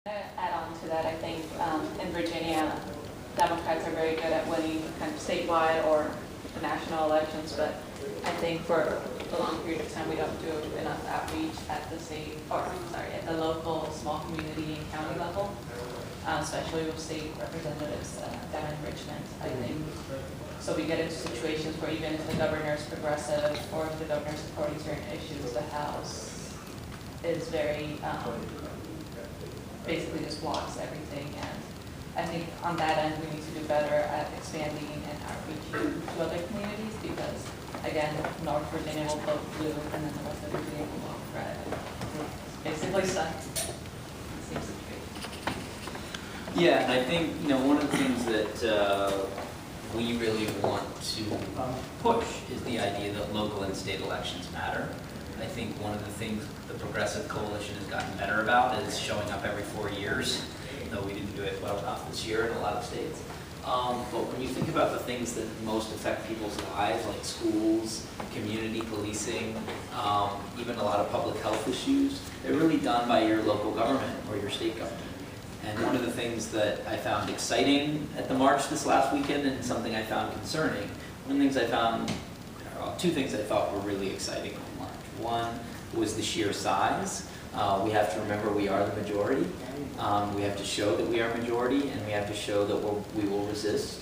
To add on to that, I think in Virginia, Democrats are very good at winning kind of statewide or the national elections, but I think for a long period of time we don't do enough outreach at the state, or sorry, at the local, small community and county level, especially with state representatives down in Richmond, I think. So we get into situations where even if the governor is progressive or if the governor is supporting certain issues, the House is very basically just blocks everything, and I think on that end we need to do better at expanding and outreaching to other communities, because again, North Virginia will vote blue and then the rest of Virginia will vote red. It's basically stuck in the same situation. Yeah, and I think one of the things that we really want to push is the idea that local and state elections matter. I think one of the things the Progressive Coalition has gotten better about is showing up every 4 years, though we didn't do it well enough this year in a lot of states. But when you think about the things that most affect people's lives, like schools, community policing, even a lot of public health issues, they're really done by your local government or your state government. And one of the things that I found exciting at the march this last weekend, and something I found concerning, two things I thought were really exciting on the march. One was the sheer size. We have to remember we are the majority. We have to show that we are majority, and we have to show that we will resist.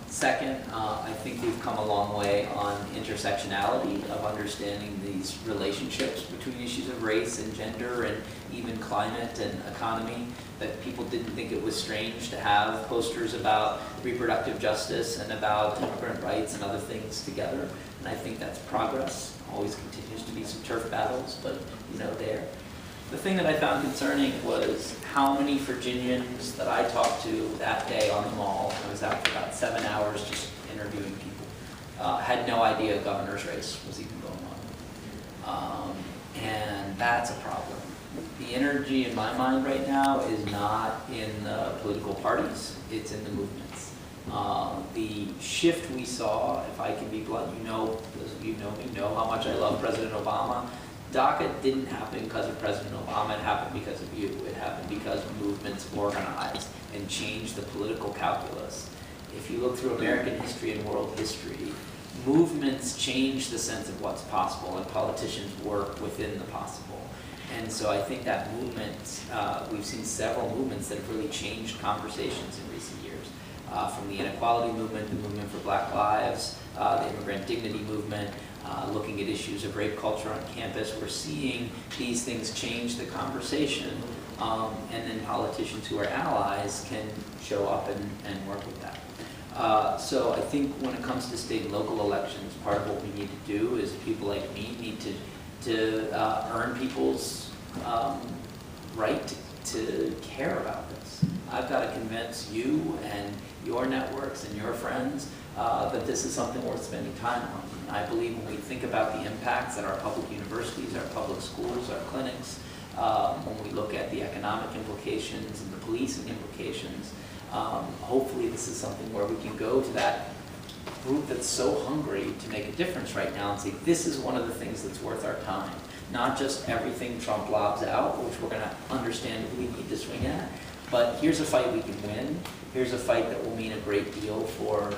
Second, I think we've come a long way on intersectionality of understanding these relationships between issues of race and gender and even climate and economy, that people didn't think it was strange to have posters about reproductive justice and about immigrant rights and other things together. And I think that's progress. Always continues to be some turf battles, but there. The thing that I found concerning was how many Virginians that I talked to that day on the Mall, I was out for about 7 hours just interviewing people, had no idea a governor's race was even going on. And that's a problem. The energy in my mind right now is not in the political parties, it's in the movements. The shift we saw, if I can be blunt, those of you know me know how much I love President Obama. DACA didn't happen because of President Obama, it happened because of you. It happened because movements organized and changed the political calculus. If you look through American history and world history, movements change the sense of what's possible, and politicians work within the possible. And so I think that movement, we've seen several movements that have really changed conversations in recent years. From the inequality movement, the movement for Black Lives, the immigrant dignity movement, looking at issues of rape culture on campus. We're seeing these things change the conversation, and then politicians who are allies can show up and work with that. So I think when it comes to state and local elections, part of what we need to do is people like me need to earn people's right to care about this. I've got to convince you and your networks and your friends that this is something worth spending time on. I believe when we think about the impacts at our public universities, our public schools, our clinics, when we look at the economic implications and the policing implications, hopefully this is something where we can go to that group that's so hungry to make a difference right now and say, this is one of the things that's worth our time. Not just everything Trump lobs out, which we're going to understandably need to swing at, but here's a fight we can win. Here's a fight that will mean a great deal for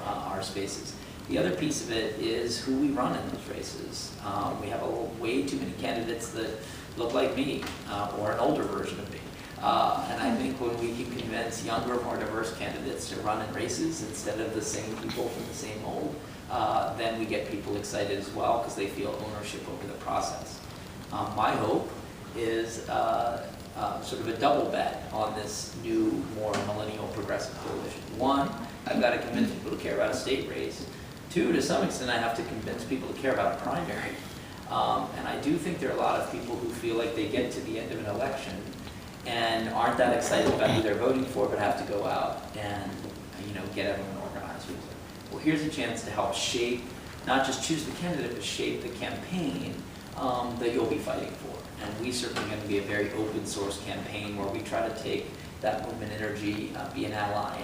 our spaces. The other piece of it is who we run in those races. We have way too many candidates that look like me, or an older version of me. And I think when we can convince younger, more diverse candidates to run in races instead of the same people from the same mold, then we get people excited as well because they feel ownership over the process. My hope is sort of a double bet on this new, more millennial progressive coalition. One, I've got to convince people to care about a state race. Two, to some extent, I have to convince people to care about a primary. And I do think there are a lot of people who feel like they get to the end of an election and aren't that excited about who they're voting for, but have to go out and get everyone organized. Well, here's a chance to help shape, not just choose the candidate, but shape the campaign that you'll be fighting for. And we certainly going to be a very open source campaign where we try to take that movement energy, be an ally,